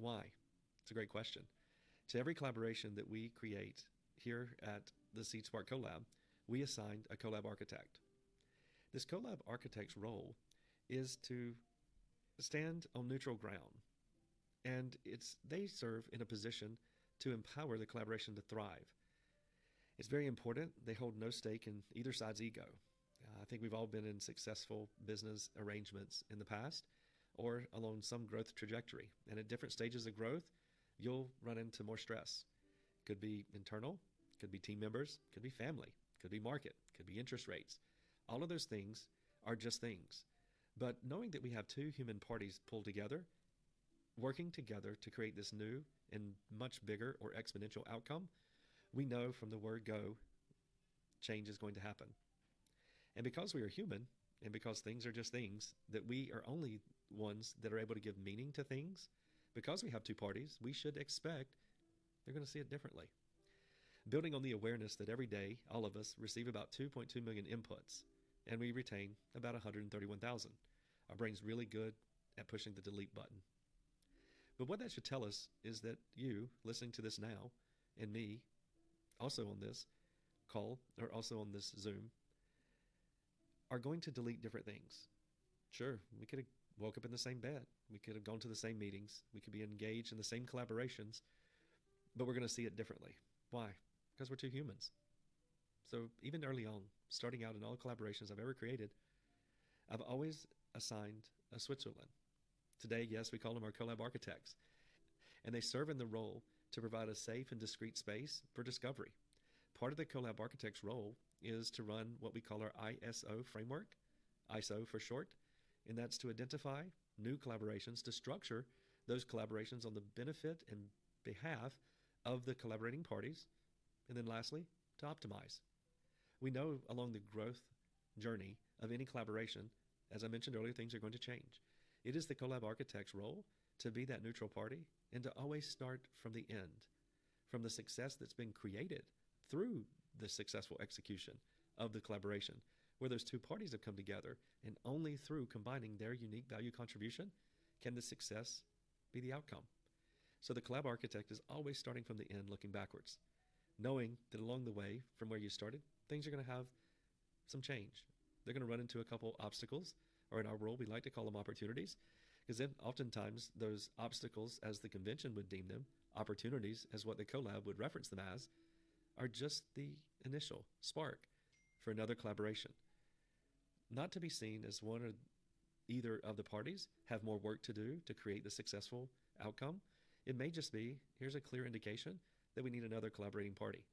Why? It's a great question. To every collaboration that we create here at the SEEDSPARK CoLAB, we assigned a CoLAB Architect. This CoLAB Architect's role is to stand on neutral ground, and they serve in a position to empower the collaboration to thrive. It's very important they hold no stake in either side's ego. I think we've all been in successful business arrangements in the past or along some growth trajectory. And at different stages of growth, you'll run into more stress. Could be internal, could be team members, could be family, could be market, could be interest rates. All of those things are just things. But knowing that we have two human parties pulled together, working together to create this new and much bigger or exponential outcome, we know from the word go, change is going to happen. And because we are human, and because things are just things, that we are only ones that are able to give meaning to things, because we have two parties, we should expect they're going to see it differently. Building on the awareness that every day, all of us receive about 2.2 million inputs, and we retain about 131,000. Our brain's really good at pushing the delete button. But what that should tell us is that you, listening to this now, and me, also on this call, or also on this Zoom, are going to delete different things. Sure, we could have woke up in the same bed. We could have gone to the same meetings. We could be engaged in the same collaborations, but we're going to see it differently. Why? Because we're two humans. So even early on, starting out in all collaborations I've ever created, I've always assigned a Switzerland. Today, yes, we call them our CoLAB Architects, and they serve in the role to provide a safe and discreet space for discovery. Part of the CoLAB Architect's role is to run what we call our ISO framework, ISO for short, and that's to identify new collaborations, to structure those collaborations on the benefit and behalf of the collaborating parties, and then lastly, to optimize. We know along the growth journey of any collaboration, as I mentioned earlier, things are going to change. It is the CoLAB Architect's role to be that neutral party and to always start from the end, from the success that's been created through the successful execution of the collaboration, where those two parties have come together, and only through combining their unique value contribution can the success be the outcome. So the CoLAB Architect is always starting from the end, looking backwards, knowing that along the way from where you started, things are going to have some change. They're going to run into a couple obstacles, or in our world, we like to call them opportunities, because then oftentimes those obstacles, as the convention would deem them, opportunities, as what the CoLAB would reference them as, are just the initial spark for another collaboration. Not to be seen as one or either of the parties have more work to do to create the successful outcome. It may just be, here's a clear indication that we need another collaborating party.